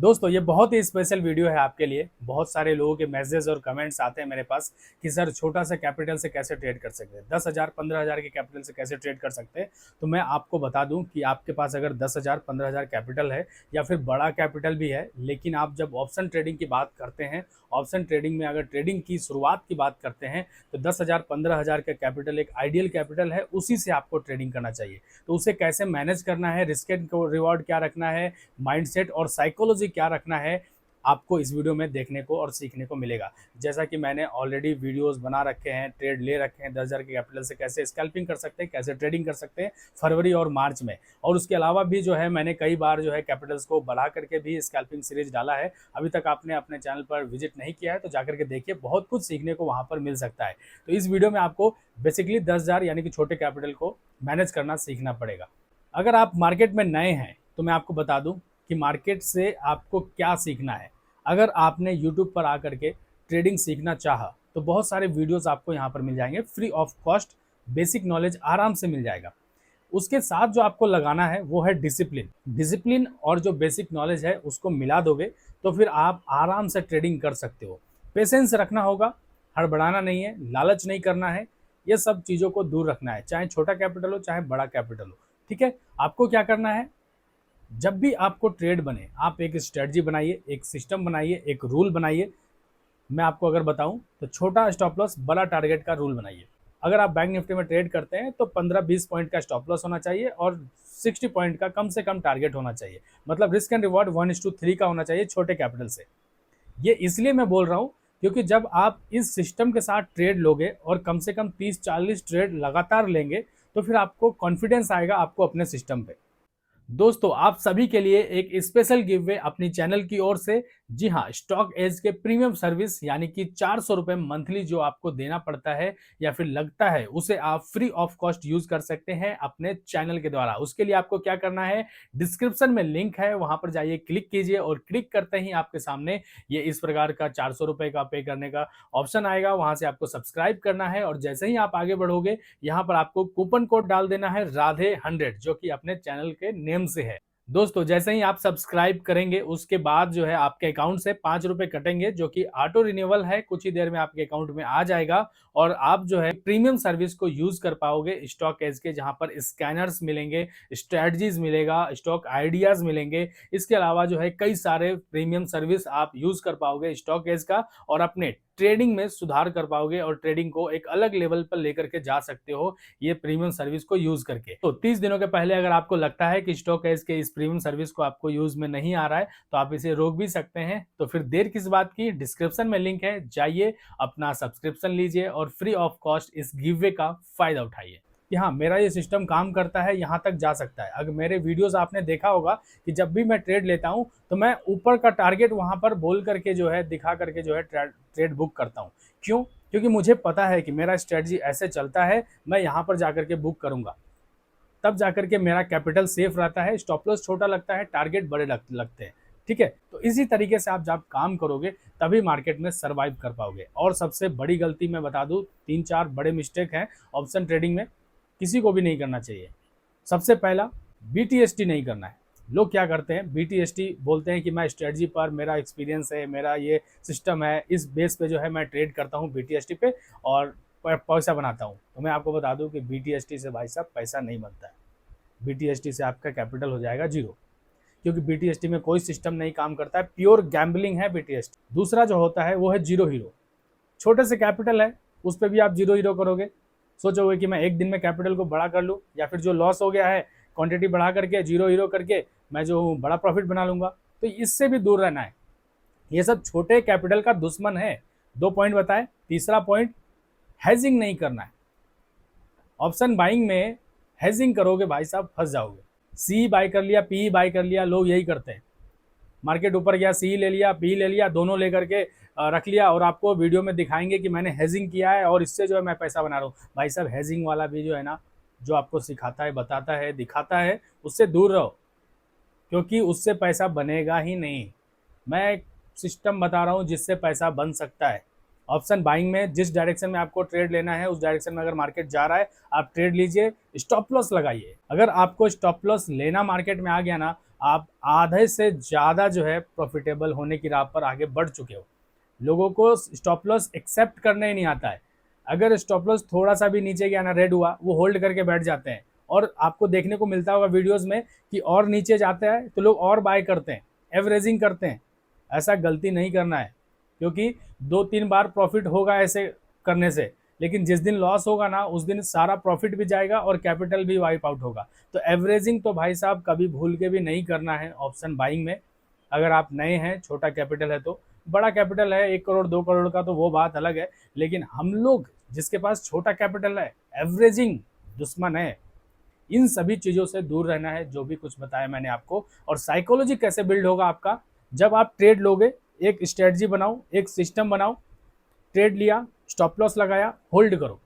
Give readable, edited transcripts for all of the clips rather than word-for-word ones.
दोस्तों ये बहुत ही स्पेशल वीडियो है आपके लिए। बहुत सारे लोगों के मैसेज और कमेंट्स आते हैं मेरे पास कि सर छोटा सा कैपिटल से कैसे ट्रेड कर सकते हैं, 10,000 15,000 के कैपिटल से कैसे ट्रेड कर सकते हैं। तो मैं आपको बता दूं कि आपके पास अगर 10,000 15,000 कैपिटल है या फिर बड़ा कैपिटल भी है, लेकिन आप जब ऑप्शन ट्रेडिंग की बात करते हैं, ऑप्शन ट्रेडिंग में अगर ट्रेडिंग की शुरुआत की बात करते हैं तो 10,000 15,000 का कैपिटल एक आइडियल कैपिटल है, उसी से आपको ट्रेडिंग करना चाहिए। तो उसे कैसे मैनेज करना है, रिस्क एंड रिवॉर्ड क्या रखना है, माइंडसेट और साइकोलॉजी क्या रखना है, आपको इस वीडियो में देखने को और सीखने को मिलेगा। जैसा कि मैंने ऑलरेडी वीडियोस बना रखे हैं, ट्रेड ले रखे हैं, 10,000 के कैपिटल से कैसे स्कैल्पिंग कर सकते हैं, कैसे ट्रेडिंग कर सकते हैं फरवरी और मार्च में। और उसके अलावा भी जो है मैंने कई बार जो है कैपिटल्स को बढ़ा करके भी स्कैल्पिंग सीरीज डाला है। अभी तक आपने अपने चैनल पर विजिट नहीं किया है तो जाकर के देखिए, बहुत कुछ सीखने को वहाँ पर मिल सकता है। तो इस वीडियो में आपको बेसिकली 10,000 यानी कि छोटे कैपिटल को मैनेज करना सीखना पड़ेगा। अगर आप मार्केट में नए हैं तो मैं आपको बता दूं कि मार्केट से आपको क्या सीखना है। अगर आपने यूट्यूब पर आकर के ट्रेडिंग सीखना चाहा तो बहुत सारे वीडियोस आपको यहाँ पर मिल जाएंगे, free of cost basic knowledge आराम से मिल जाएगा। उसके साथ जो आपको लगाना है वो है डिसिप्लिन। डिसिप्लिन और जो बेसिक नॉलेज है उसको मिला दोगे तो फिर आप आराम से ट्रेडिंग कर सकते हो। पेशेंस रखना होगा, हड़बड़ाना नहीं है, लालच नहीं करना है, ये सब चीज़ों को दूर रखना है, चाहे छोटा कैपिटल हो चाहे बड़ा कैपिटल हो। ठीक है, आपको क्या करना है, जब भी आपको ट्रेड बने आप एक स्ट्रेटजी बनाइए, एक सिस्टम बनाइए, एक रूल बनाइए। मैं आपको अगर बताऊं तो छोटा स्टॉप लॉस बड़ा टारगेट का रूल बनाइए। अगर आप बैंक निफ्टी में ट्रेड करते हैं तो 15-20 पॉइंट का स्टॉप लॉस होना चाहिए और 60 पॉइंट का कम से कम टारगेट होना चाहिए। मतलब रिस्क एंड रिवॉर्ड 1:3 का होना चाहिए छोटे कैपिटल से। ये इसलिए मैं बोल रहा हूँ क्योंकि जब आप इस सिस्टम के साथ ट्रेड लोगे और कम से कम 30-40 ट्रेड लगातार लेंगे तो फिर आपको कॉन्फिडेंस आएगा आपको अपने सिस्टम पे। दोस्तों आप सभी के लिए एक स्पेशल गिव वे अपनी चैनल की ओर से। जी हाँ, स्टॉक एज के प्रीमियम सर्विस यानी कि 400 रुपए मंथली जो आपको देना पड़ता है या फिर लगता है, उसे आप फ्री ऑफ कॉस्ट यूज कर सकते हैं अपने चैनल के द्वारा। उसके लिए आपको क्या करना है, डिस्क्रिप्शन में लिंक है, वहां पर जाइए, क्लिक कीजिए और क्लिक करते ही आपके सामने ये इस प्रकार का 400 रुपए का पे करने का ऑप्शन आएगा। वहां से आपको सब्सक्राइब करना है और जैसे ही आप आगे बढ़ोगे यहाँ पर आपको कूपन कोड डाल देना है राधे 100, जो कि अपने चैनल के नेम से है। दोस्तों जैसे ही आप सब्सक्राइब करेंगे उसके बाद जो है आपके अकाउंट से 5 रुपए कटेंगे, जो कि ऑटो रिन्यूअल है, कुछ ही देर में आपके अकाउंट में आ जाएगा और आप जो है प्रीमियम सर्विस को यूज कर पाओगे स्टॉक एज के, जहां पर स्कैनर्स मिलेंगे, स्ट्रेटजीज मिलेगा, स्टॉक आइडियाज मिलेंगे। इसके अलावा जो है कई सारे प्रीमियम सर्विस आप यूज कर पाओगे स्टॉक एज का और अपने ट्रेडिंग में सुधार कर पाओगे और ट्रेडिंग को एक अलग लेवल पर लेकर के जा सकते हो ये प्रीमियम सर्विस को यूज करके। तो 30 दिनों के पहले अगर आपको लगता है कि स्टॉक एज के इस प्रीमियम सर्विस को आपको यूज में नहीं आ रहा है तो आप इसे रोक भी सकते हैं। तो फिर देर किस बात की, डिस्क्रिप्शन में लिंक है, जाइए अपना सब्सक्रिप्शन लीजिए और फ्री ऑफ कॉस्ट इस गिववे का फायदा उठाइए कि हाँ मेरा ये सिस्टम काम करता है, यहाँ तक जा सकता है। अगर मेरे वीडियोस आपने देखा होगा कि जब भी मैं ट्रेड लेता हूँ तो मैं ऊपर का टारगेट वहाँ पर बोल करके जो है, दिखा करके जो है ट्रेड बुक करता हूँ। क्यों? क्योंकि मुझे पता है कि मेरा स्ट्रेटजी ऐसे चलता है, मैं यहाँ पर जाकर के बुक करूँगा, तब जाकर के मेरा कैपिटल सेफ रहता है, स्टॉप लॉस छोटा लगता है, टारगेट बड़े लगते हैं। ठीक है, तो इसी तरीके से आप जब काम करोगे तभी मार्केट में सर्वाइव कर पाओगे। और सबसे बड़ी गलती मैं बता दूं, 3-4 बड़े मिस्टेक हैं ऑप्शन ट्रेडिंग में, किसी को भी नहीं करना चाहिए। सबसे पहला, बीटीएसटी नहीं करना है। लोग क्या करते हैं, बीटीएसटी बोलते हैं कि मैं स्ट्रेटजी पर, मेरा एक्सपीरियंस है, मेरा ये सिस्टम है, इस बेस पे जो है मैं ट्रेड करता हूँ बीटीएसटी पे और पैसा बनाता हूँ। तो मैं आपको बता दूं कि बीटीएसटी से भाई साहब पैसा नहीं बनता है। बीटीएसटी से आपका कैपिटल हो जाएगा जीरो, क्योंकि बीटीएसटी में कोई सिस्टम नहीं काम करता है, प्योर गैम्बलिंग है बीटीएसटी। दूसरा जो होता है वो है जीरो हीरो। छोटे से कैपिटल है उस पर भी आप जीरो हीरो करोगे, सोचोगे कि मैं एक दिन में कैपिटल को बड़ा कर लूँ या फिर जो लॉस हो गया है क्वांटिटी बढ़ा करके जीरो हीरो करके मैं जो बड़ा प्रॉफिट बना लूंगा। तो इससे भी दूर रहना है, ये सब छोटे कैपिटल का दुश्मन है। 2 पॉइंट बताए। तीसरा पॉइंट, हेजिंग नहीं करना है। ऑप्शन बाइंग में हेजिंग करोगे भाई साहब फंस जाओगे। सी बाय कर लिया, पी बाय कर लिया, लोग यही करते हैं। मार्केट ऊपर गया, सी ले लिया, पी ले लिया, दोनों लेकर के रख लिया और आपको वीडियो में दिखाएंगे कि मैंने हेजिंग किया है और इससे जो है मैं पैसा बना रहा हूँ। भाई साहब हेजिंग वाला भी जो है ना, जो आपको सिखाता है, बताता है, दिखाता है, उससे दूर रहो, क्योंकि उससे पैसा बनेगा ही नहीं। मैं सिस्टम बता रहा हूँ जिससे पैसा बन सकता है। ऑप्शन बाइंग में जिस डायरेक्शन में आपको ट्रेड लेना है उस डायरेक्शन में अगर मार्केट जा रहा है आप ट्रेड लीजिए, स्टॉप लॉस लगाइए। अगर आपको स्टॉप लॉस लेना मार्केट में आ गया ना, आप आधे से ज़्यादा जो है प्रॉफिटेबल होने की राह पर आगे बढ़ चुके हो। लोगों को स्टॉप लॉस एक्सेप्ट करना ही नहीं आता है। अगर स्टॉप लॉस थोड़ा सा भी नीचे गया ना, रेड हुआ, वो होल्ड करके बैठ जाते हैं। और आपको देखने को मिलता होगा वीडियोस में कि और नीचे जाता है तो लोग और बाय करते हैं, एवरेजिंग करते हैं। ऐसा गलती नहीं करना है, क्योंकि 2-3 बार प्रॉफिट होगा ऐसे करने से, लेकिन जिस दिन लॉस होगा ना उस दिन सारा प्रॉफिट भी जाएगा और कैपिटल भी वाइप आउट होगा। तो एवरेजिंग तो भाई साहब कभी भूल के भी नहीं करना है ऑप्शन बाइंग में। अगर आप नए हैं, छोटा कैपिटल है तो, बड़ा कैपिटल है 1 करोड़ 2 करोड़ का तो वो बात अलग है। लेकिन हम लोग जिसके पास छोटा कैपिटल है, एवरेजिंग दुश्मन है। इन सभी चीज़ों से दूर रहना है जो भी कुछ बताया मैंने आपको। और साइकोलॉजी कैसे बिल्ड होगा आपका, जब आप ट्रेड लोगे, एक स्ट्रेटजी बनाओ, एक सिस्टम बनाओ। ट्रेड लिया, स्टॉप लॉस लगाया, होल्ड करो।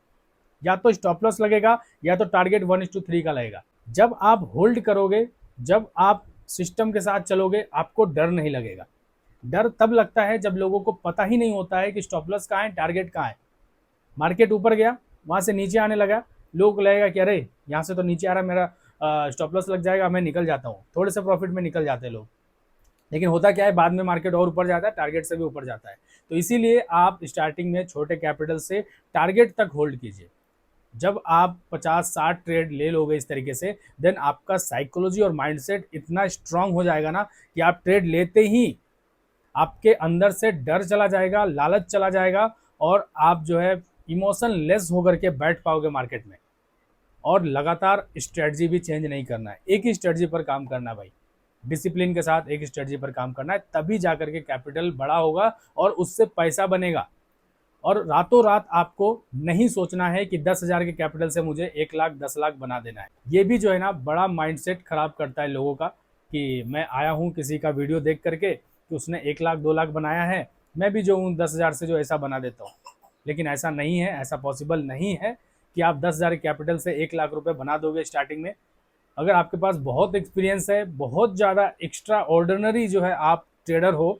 या तो स्टॉप लॉस लगेगा या तो टारगेट 1:3 का लगेगा। जब आप होल्ड करोगे, जब आप सिस्टम के साथ चलोगे, आपको डर नहीं लगेगा। डर तब लगता है जब लोगों को पता ही नहीं होता है कि स्टॉप लॉस कहाँ है, टारगेट कहाँ है। मार्केट ऊपर गया, वहाँ से नीचे आने लगा, लोग को लगेगा कि अरे यहाँ से तो नीचे आ रहा है, मेरा स्टॉप लॉस लग जाएगा, मैं निकल जाता हूँ। थोड़े से प्रॉफिट में निकल जाते हैं लोग। लेकिन होता क्या है, बाद में मार्केट और ऊपर जाता है, टारगेट से भी ऊपर जाता है। तो इसीलिए आप स्टार्टिंग में छोटे कैपिटल से टारगेट तक होल्ड कीजिए। जब आप 50-60 ट्रेड ले लोगे इस तरीके से, देन आपका साइकोलॉजी और माइंडसेट इतना स्ट्रांग हो जाएगा ना कि आप ट्रेड लेते ही आपके अंदर से डर चला जाएगा, लालच चला जाएगा, और आप जो है इमोशन लेस होकर के बैठ पाओगे मार्केट में। और लगातार स्ट्रेटजी भी चेंज नहीं करना है, एक ही स्ट्रेटजी पर काम करना है भाई। डिसिप्लिन के साथ एक स्ट्रेटजी पर काम करना है, तभी जाकर के कैपिटल बड़ा होगा और उससे पैसा बनेगा। और रातों रात आपको नहीं सोचना है कि 10,000 के कैपिटल से मुझे 1 लाख 10 लाख बना देना है। ये भी जो है ना बड़ा माइंडसेट खराब करता है लोगों का, कि मैं आया हूँ किसी का वीडियो देख करके कि उसने 1 लाख 2 लाख बनाया है, मैं भी जो हूँ 10,000 से जो ऐसा बना देता हूँ। लेकिन ऐसा नहीं है, ऐसा पॉसिबल नहीं है कि आप 10,000 कैपिटल से 1 लाख रुपए बना दोगे स्टार्टिंग में। अगर आपके पास बहुत एक्सपीरियंस है, बहुत ज़्यादा एक्स्ट्रा ऑर्डिनरी जो है आप ट्रेडर हो,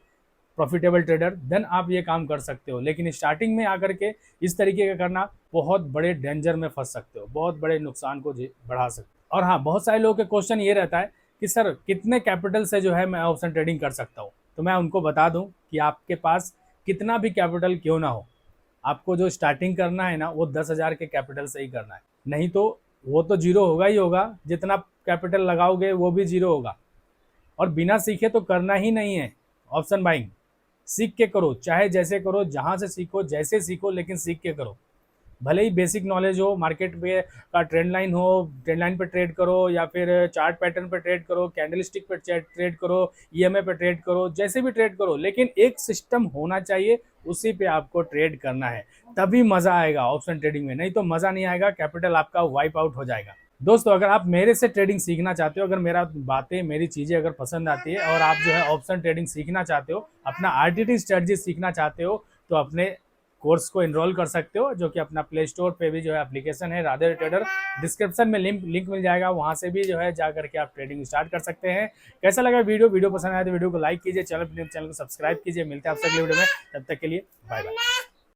प्रॉफिटेबल ट्रेडर, देन आप ये काम कर सकते हो। लेकिन स्टार्टिंग में आकर के इस तरीके का करना, बहुत बड़े डेंजर में फंस सकते हो, बहुत बड़े नुकसान को बढ़ा सकते हो। और हाँ, बहुत सारे लोगों के क्वेश्चन ये रहता है कि सर कितने कैपिटल से जो है मैं ऑप्शन ट्रेडिंग कर सकता हूँ। तो मैं उनको बता दूँ कि आपके पास कितना भी कैपिटल क्यों ना हो, आपको जो स्टार्टिंग करना है ना वो 10,000 के कैपिटल से ही करना है। नहीं तो वो तो जीरो होगा ही होगा, जितना कैपिटल लगाओगे वो भी जीरो होगा। और बिना सीखे तो करना ही नहीं है ऑप्शन बाइंग। सीख के करो, चाहे जैसे करो, जहाँ से सीखो, जैसे सीखो, लेकिन सीख के करो। भले ही बेसिक नॉलेज हो, मार्केट पे का ट्रेंड लाइन हो, ट्रेंड लाइन पे ट्रेड करो, या फिर चार्ट पैटर्न पे ट्रेड करो, कैंडल स्टिक पे ट्रेड करो, ईएमए पे ट्रेड करो, जैसे भी ट्रेड करो, लेकिन एक सिस्टम होना चाहिए, उसी पे आपको ट्रेड करना है। तभी मज़ा आएगा ऑप्शन ट्रेडिंग में, नहीं तो मज़ा नहीं आएगा, कैपिटल आपका वाइप आउट हो जाएगा। दोस्तों, अगर आप मेरे से ट्रेडिंग सीखना चाहते हो, अगर मेरा बातें, मेरी चीज़ें अगर पसंद आती है और आप जो है ऑप्शन ट्रेडिंग सीखना चाहते हो, अपना आरटीटी स्ट्रेटजी सीखना चाहते हो, तो अपने कोर्स को एनरोल कर सकते हो, जो कि अपना प्ले स्टोर पे भी जो है एप्लीकेशन है राधे ट्रेडर। डिस्क्रिप्शन में लिंक मिल जाएगा, वहां से भी जो है जा करके आप ट्रेडिंग स्टार्ट कर सकते हैं। कैसा लगा वीडियो पसंद आया तो वीडियो को लाइक कीजिए, चैनल को सब्सक्राइब कीजिए। मिलते हैं आपसे अगले वीडियो में, तब तक के लिए बाय बाय।